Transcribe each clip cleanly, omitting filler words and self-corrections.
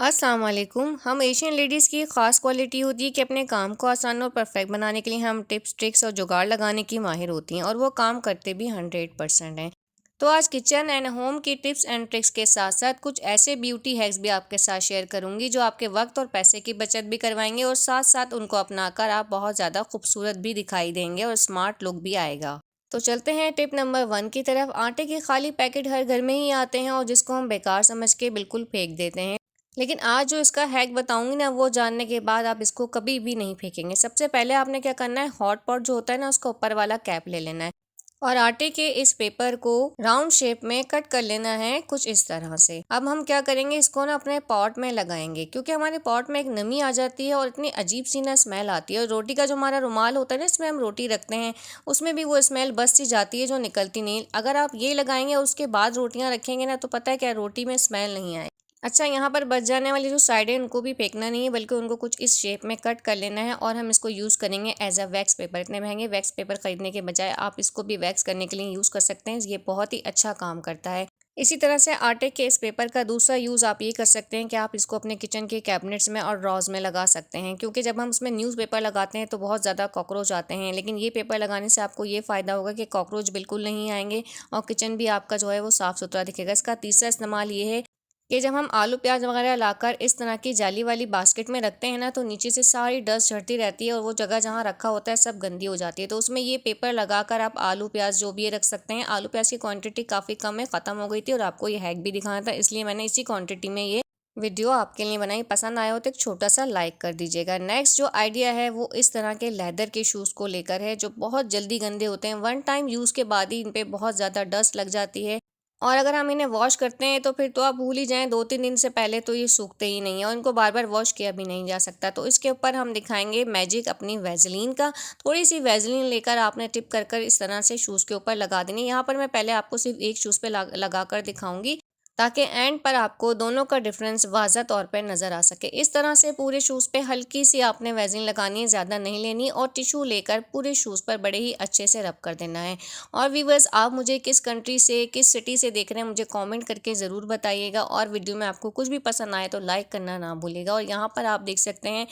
अस्सलाम वालेकुम। हम एशियन लेडीज़ की ख़ास क्वालिटी होती है कि अपने काम को आसान और परफेक्ट बनाने के लिए हम टिप्स ट्रिक्स और जुगाड़ लगाने की माहिर होती हैं और वो काम करते भी 100% हैं। तो आज किचन एंड होम की टिप्स एंड ट्रिक्स के साथ साथ कुछ ऐसे ब्यूटी हैक्स भी आपके साथ शेयर करूंगी जो आपके वक्त और पैसे की बचत भी करवाएंगे और साथ साथ उनको अपनाकर आप बहुत ज़्यादा खूबसूरत भी दिखाई देंगे और स्मार्ट लुक भी आएगा। तो चलते हैं टिप नंबर 1 की तरफ। आटे के खाली पैकेट हर घर में ही आते हैं और जिसको हम बेकार समझ के बिल्कुल फेंक देते हैं। लेकिन आज जो इसका हैक बताऊंगी ना, वो जानने के बाद आप इसको कभी भी नहीं फेंकेंगे। सबसे पहले आपने क्या करना है, हॉट पॉट जो होता है ना, उसका ऊपर वाला कैप ले लेना है और आटे के इस पेपर को राउंड शेप में कट कर लेना है कुछ इस तरह से। अब हम क्या करेंगे, इसको ना अपने पॉट में लगाएंगे क्योंकि हमारे पॉट में एक नमी आ जाती है और इतनी अजीब सी ना स्मेल आती है। और रोटी का जो हमारा रुमाल होता है ना, इसमें हम रोटी रखते हैं, उसमें भी वो स्मेल बस सी जाती है जो निकलती नहीं। अगर आप ये लगाएंगे और उसके बाद रोटियां रखेंगे ना, तो पता है क्या, रोटी में स्मेल नहीं आए। अच्छा, यहाँ पर बच जाने वाली जो साइड है उनको भी फेंकना नहीं है, बल्कि उनको कुछ इस शेप में कट कर लेना है और हम इसको यूज़ करेंगे एज अ वैक्स पेपर। इतने महंगे वैक्स पेपर खरीदने के बजाय आप इसको भी वैक्स करने के लिए यूज़ कर सकते हैं। ये बहुत ही अच्छा काम करता है। इसी तरह से आटे के इस पेपर का दूसरा यूज़ आप ये कर सकते हैं कि आप इसको अपने किचन के कैबिनेट्स में और ड्रॉज में लगा सकते हैं, क्योंकि जब हम उसमें न्यूज़पेपर लगाते हैं तो बहुत ज़्यादा कॉकरोच आते हैं। लेकिन ये पेपर लगाने से आपको ये फ़ायदा होगा कि कॉकरोच बिल्कुल नहीं आएंगे और किचन भी आपका जो है वो साफ़ सुथरा दिखेगा। इसका तीसरा इस्तेमाल ये है कि जब हम आलू प्याज वगैरह लाकर इस तरह की जाली वाली बास्केट में रखते हैं ना, तो नीचे से सारी डस्ट झड़ती रहती है और वो जगह जहाँ रखा होता है सब गंदी हो जाती है। तो उसमें ये पेपर लगाकर आप आलू प्याज जो भी ये रख सकते हैं। आलू प्याज की क्वांटिटी काफ़ी कम है, ख़त्म हो गई थी और आपको ये हैक भी दिखाना था, इसलिए मैंने इसी क्वांटिटी में ये वीडियो आपके लिए बनाई। पसंद आया हो तो एक छोटा सा लाइक कर दीजिएगा। नेक्स्ट जो आइडिया है वो इस तरह के लेदर के शूज़ को लेकर है, जो बहुत जल्दी गंदे होते हैं। वन टाइम यूज़ के बाद ही इन पे बहुत ज़्यादा डस्ट लग जाती है और अगर हम इन्हें वॉश करते हैं तो फिर तो आप भूल ही जाएं, 2-3 दिन से पहले तो ये सूखते ही नहीं है और इनको बार बार वॉश किया भी नहीं जा सकता। तो इसके ऊपर हम दिखाएंगे मैजिक अपनी वैसलीन का। थोड़ी सी वैसलीन लेकर आपने टिप कर कर इस तरह से शूज़ के ऊपर लगा देनी है। यहाँ पर मैं पहले आपको सिर्फ एक शूज़ पे लगा कर दिखाऊंगी ताकि एंड पर आपको दोनों का डिफरेंस वाज़ा तौर पर नज़र आ सके। इस तरह से पूरे शूज़ पे हल्की सी आपने वैसलीन लगानी है, ज़्यादा नहीं लेनी, और टिश्यू लेकर पूरे शूज़ पर बड़े ही अच्छे से रब कर देना है। और व्यूवर्स, आप मुझे किस कंट्री से, किस सिटी से देख रहे हैं, मुझे कमेंट करके ज़रूर बताइएगा। और वीडियो में आपको कुछ भी पसंद आए तो लाइक करना ना भूलिएगा। और यहाँ पर आप देख सकते हैं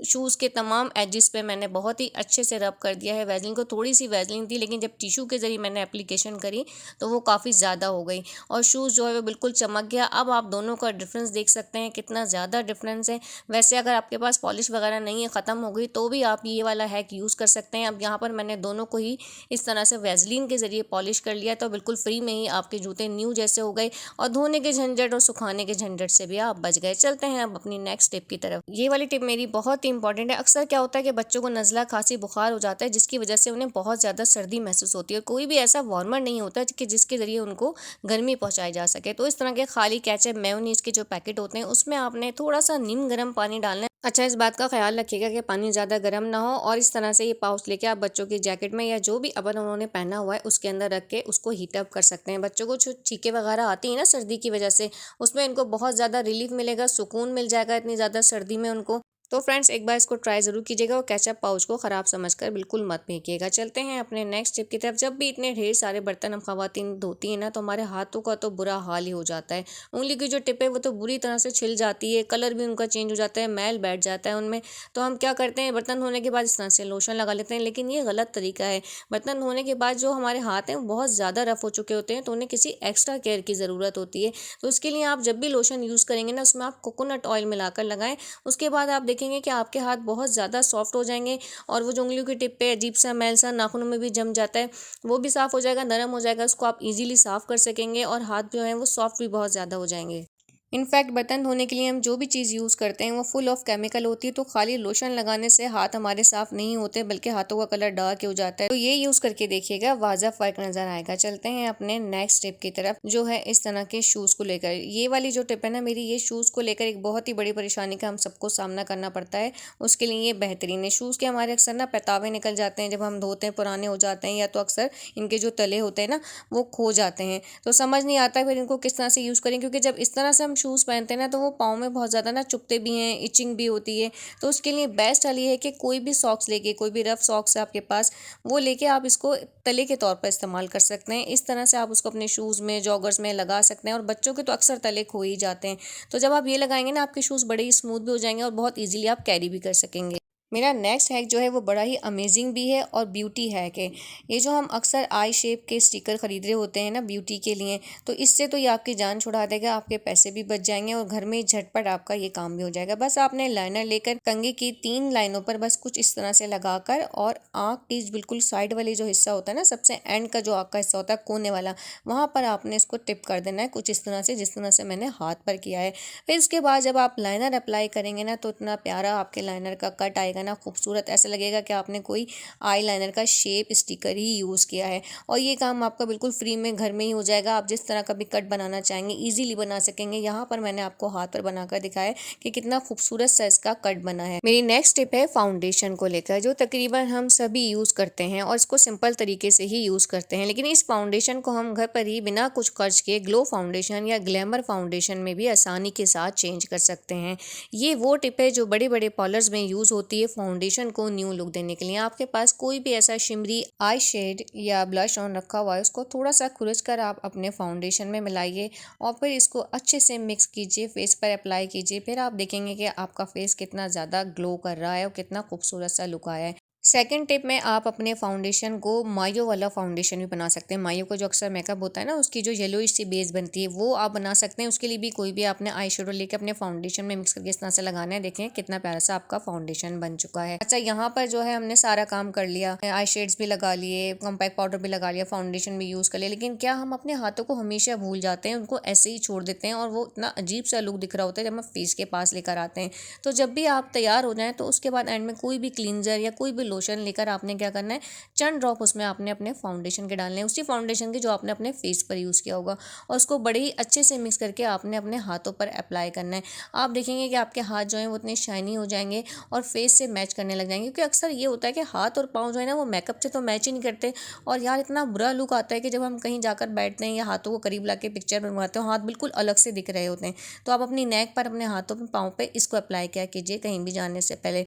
शूज़ के तमाम एजेस पे मैंने बहुत ही अच्छे से रब कर दिया है। वैसलीन को थोड़ी सी वैसलीन थी, लेकिन जब टिश्यू के ज़रिए मैंने एप्लीकेशन करी तो वो काफ़ी ज़्यादा हो गई और शूज़ जो है वो बिल्कुल चमक गया। अब आप दोनों का डिफरेंस देख सकते हैं कितना ज़्यादा डिफरेंस है। वैसे अगर आपके पास पॉलिश वगैरह नहीं है, ख़त्म हो गई, तो भी आप ये वाला हैक यूज़ कर सकते हैं। अब यहाँ पर मैंने दोनों को ही इस तरह से वैसलीन के ज़रिए पॉलिश कर लिया, तो बिल्कुल फ्री में ही आपके जूते न्यू जैसे हो गए और धोने के झंझट और सुखाने के झंझट से भी आप बच गए। चलते हैं अब अपनी नेक्स्ट टिप की तरफ। ये वाली टिप मेरी बहुत ही इंपॉर्टेंट है। अक्सर क्या होता है कि बच्चों को नज़ला, खांसी, बुखार हो जाता है, जिसकी वजह से उन्हें बहुत ज़्यादा सर्दी महसूस होती है और कोई भी ऐसा वार्मर नहीं होता कि जिसके ज़रिए उनको गर्मी पहुंचाई जा सके। तो इस तरह के खाली कैचअप मेयोनीज के जो पैकेट होते हैं उसमें आपने थोड़ा सा नीम गर्म पानी डालना है। अच्छा, इस बात का ख्याल रखिएगा कि पानी ज़्यादा गर्म ना हो। और इस तरह से ये पाउच लेके आप बच्चों की जैकेट में या जो भी अबर उन्होंने पहना हुआ है उसके अंदर रख के उसको हीट अप कर सकते हैं। बच्चों को जो छींके वगैरह आती है ना सर्दी की वजह से, उसमें इनको बहुत ज़्यादा रिलीफ मिलेगा, सुकून मिल जाएगा इतनी ज़्यादा सर्दी में उनको। तो फ्रेंड्स, एक बार इसको ट्राई ज़रूर कीजिएगा और केचप पाउच को ख़राब समझकर बिल्कुल मत फेंकिएगा। चलते हैं अपने नेक्स्ट टिप की तरफ। जब भी इतने ढेर सारे बर्तन हम ख़वातीन धोती हैं ना, तो हमारे हाथों का तो बुरा हाल ही हो जाता है। उंगली की जो टिप है वो तो बुरी तरह से छिल जाती है, कलर भी उनका चेंज हो जाता है, मैल बैठ जाता है उनमें। तो हम क्या करते हैं, बर्तन धोने के बाद इस तरह से लोशन लगा लेते हैं, लेकिन ये गलत तरीका है। बर्तन धोने के बाद जो हमारे हाथ हैं वो बहुत ज़्यादा रफ़ हो चुके होते हैं, तो उन्हें किसी एक्स्ट्रा केयर की ज़रूरत होती है। तो उसके लिए आप जब भी लोशन यूज़ करेंगे ना, उसमें आप कोकोनट ऑयल मिलाकर लगाएं। उसके बाद आप देखेंगे कि आपके हाथ बहुत ज़्यादा सॉफ्ट हो जाएंगे और वो जो उंगलियों की टिप पे अजीब सा मैल सा नाखूनों में भी जम जाता है, वो भी साफ़ हो जाएगा, नरम हो जाएगा, उसको आप इजीली साफ़ कर सकेंगे और हाथ जो है वो सॉफ्ट भी बहुत ज़्यादा हो जाएंगे। इनफैक्ट बर्तन धोने के लिए हम जो भी चीज़ यूज़ करते हैं वो फुल ऑफ केमिकल होती है, तो खाली लोशन लगाने से हाथ हमारे साफ़ नहीं होते, बल्कि हाथों का कलर डार्क हो जाता है। तो ये यूज़ करके देखिएगा, वाज़ा फ़र्क नज़र आएगा। चलते हैं अपने नेक्स्ट टिप की तरफ, जो है इस तरह के शूज़ को लेकर। ये वाली जो टिप है ना मेरी, ये शूज़ को लेकर एक बहुत ही बड़ी परेशानी का हम सबको सामना करना पड़ता है। उसके लिए ये बेहतरीन है। शूज़ के हमारे अक्सर ना पैतावे निकल जाते हैं जब हम धोते हैं, पुराने हो जाते हैं, या तो अक्सर इनके जो तले होते हैं ना वो खो जाते हैं। तो समझ नहीं आता फिर इनको किस तरह से यूज़ करें, क्योंकि जब इस तरह से हम शूज़ पहनते हैं ना तो वो पाँव में बहुत ज़्यादा ना चुभते भी हैं, इचिंग भी होती है। तो उसके लिए बेस्ट हाल ये है कि कोई भी सॉक्स लेके, कोई भी रफ सॉक्स है आपके पास, वो लेके आप इसको तले के तौर पर इस्तेमाल कर सकते हैं। इस तरह से आप उसको अपने शूज़ में, जॉगर्स में लगा सकते हैं, और बच्चों के तो अक्सर तले खो ही जाते हैं। तो जब आप ये लगाएंगे ना, आपके शूज़ बड़े ही स्मूथ भी हो जाएंगे और बहुत ईजिली आप कैरी भी कर सकेंगे। मेरा नेक्स्ट हैक जो है वो बड़ा ही अमेजिंग भी है और ब्यूटी हैक है। ये जो हम अक्सर आई शेप के स्टिकर खरीद रहे होते हैं ना ब्यूटी के लिए, तो इससे तो ये आपकी जान छुड़ा देगा, आपके पैसे भी बच जाएंगे और घर में ही झटपट आपका ये काम भी हो जाएगा। बस आपने लाइनर लेकर कंघी की 3 लाइनों पर बस कुछ इस तरह से लगाकर, और आँख की बिल्कुल साइड वाली जो हिस्सा होता है ना, सबसे एंड का जो आँख का हिस्सा होता है कोने वाला, वहाँ पर आपने इसको टिप कर देना है कुछ इस तरह से, जिस तरह से मैंने हाथ पर किया है। फिर इसके बाद जब आप लाइनर अप्लाई करेंगे ना, तो इतना प्यारा आपके लाइनर का कट आएगा ना, खूबसूरत, ऐसा लगेगा कि आपने कोई आई लाइनर का शेप स्टिकर ही यूज़ किया है। और ये काम आपका बिल्कुल फ्री में घर में ही हो जाएगा। आप जिस तरह का भी कट बनाना चाहेंगे इजीली बना सकेंगे। यहाँ पर मैंने आपको हाथ पर बनाकर दिखाया है कि कितना खूबसूरत सा इसका कट बना है। मेरी नेक्स्ट टिप है फाउंडेशन को लेकर, जो तकरीबन हम सभी यूज़ करते हैं और इसको सिंपल तरीके से ही यूज़ करते हैं, लेकिन इस फाउंडेशन को हम घर पर ही बिना कुछ खर्च किए ग्लो फाउंडेशन या ग्लैमर फाउंडेशन में भी आसानी के साथ चेंज कर सकते हैं। ये वो टिप है जो बड़े बड़े पार्लर्स में यूज़ होती है फाउंडेशन को न्यू लुक देने के लिए। आपके पास कोई भी ऐसा शिमरी आई शेड या ब्लश ऑन रखा हुआ है, उसको थोड़ा सा खुरच कर आप अपने फाउंडेशन में मिलाइए और फिर इसको अच्छे से मिक्स कीजिए, फेस पर अप्लाई कीजिए। फिर आप देखेंगे कि आपका फेस कितना ज़्यादा ग्लो कर रहा है और कितना खूबसूरत सा लुक आया है। सेकंड टिप में आप अपने फाउंडेशन को मायो वाला फाउंडेशन भी बना सकते हैं। मायो का जो अक्सर मेकअप होता है ना, उसकी जो येलोइश सी बेस बनती है, वो आप बना सकते हैं। उसके लिए भी कोई भी आपने आई शेडो लेके अपने फाउंडेशन में मिक्स करके इस तरह से लगाना है। देखें कितना प्यारा सा आपका फाउंडेशन बन चुका है। अच्छा, यहाँ पर जो है हमने सारा काम कर लिया, आई शेड्स भी लगा लिए, कॉम्पैक्ट पाउडर भी लगा लिया, फाउंडेशन भी यूज़ कर लिया, लेकिन क्या हम अपने हाथों को हमेशा भूल जाते हैं, उनको ऐसे ही छोड़ देते हैं और वो इतना अजीब सा लुक दिख रहा होता है जब हम फेस के पास लेकर आते हैं। तो जब भी आप तैयार हो जाएं तो उसके बाद एंड में कोई भी क्लींजर या कोई भी लोशन लेकर आपने क्या करना है, चंद ड्रॉप उसमें आपने अपने फाउंडेशन के डालने हैं, उसी फाउंडेशन के जो आपने अपने फेस पर यूज़ किया होगा, और उसको बड़े ही अच्छे से मिक्स करके आपने अपने हाथों पर अप्लाई करना है। आप देखेंगे कि आपके हाथ जो हैं वो इतने शाइनी हो जाएंगे और फेस से मैच करने लग जाएंगे, क्योंकि अक्सर ये होता है कि हाथ और पाँव जो है ना वो मेकअप से तो मैच ही नहीं करते, और यार इतना बुरा लुक आता है कि जब हम कहीं जाकर बैठते हैं या हाथों को करीब ला के पिक्चर बनवाते हैं, हाथ बिल्कुल अलग से दिख रहे होते हैं। तो आप अपनी नेक पर, अपने हाथों पर, पाँव पे इसको अप्लाई किया कीजिए कहीं भी जाने से पहले।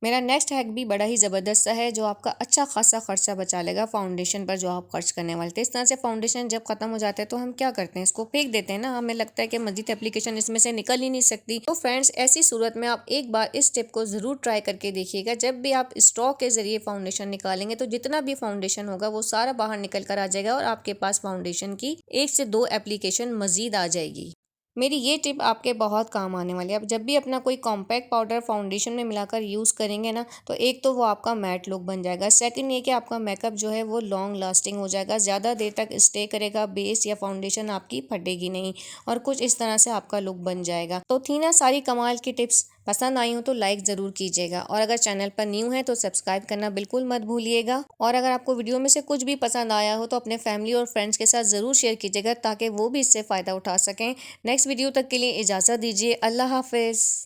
मेरा नेक्स्ट हैक भी बड़ा ही ज़बरदस्त सा है, जो आपका अच्छा खासा खर्चा बचा लेगा फाउंडेशन पर जो आप खर्च करने वाले थे। इस तरह से फाउंडेशन जब खत्म हो जाता है तो हम क्या करते हैं, इसको फेंक देते हैं ना, हमें लगता है कि मजीद एप्लीकेशन इसमें से निकल ही नहीं सकती। तो फ्रेंड्स, ऐसी सूरत में आप एक बार इस टिप को ज़रूर ट्राई करके देखिएगा। जब भी आप स्ट्रॉ के ज़रिए फाउंडेशन निकालेंगे तो जितना भी फाउंडेशन होगा वो सारा बाहर निकल कर आ जाएगा और आपके पास फाउंडेशन की 1 से 2 एप्लीकेशन मजीद आ जाएगी। मेरी ये टिप आपके बहुत काम आने वाली है। आप जब भी अपना कोई कॉम्पैक्ट पाउडर फाउंडेशन में मिलाकर यूज़ करेंगे ना, तो एक तो वो आपका मैट लुक बन जाएगा। सेकंड ये कि आपका मेकअप जो है वो लॉन्ग लास्टिंग हो जाएगा, ज़्यादा देर तक स्टे करेगा, बेस या फाउंडेशन आपकी फटेगी नहीं, और कुछ इस तरह से आपका लुक बन जाएगा। तो थी ना सारी कमाल की टिप्स। पसंद आई हो तो लाइक ज़रूर कीजिएगा, और अगर चैनल पर न्यू है तो सब्सक्राइब करना बिल्कुल मत भूलिएगा। और अगर आपको वीडियो में से कुछ भी पसंद आया हो तो अपने फैमिली और फ्रेंड्स के साथ ज़रूर शेयर कीजिएगा, ताकि वो भी इससे फ़ायदा उठा सकें। नेक्स्ट वीडियो तक के लिए इजाज़त दीजिए। अल्लाह हाफ़िज़।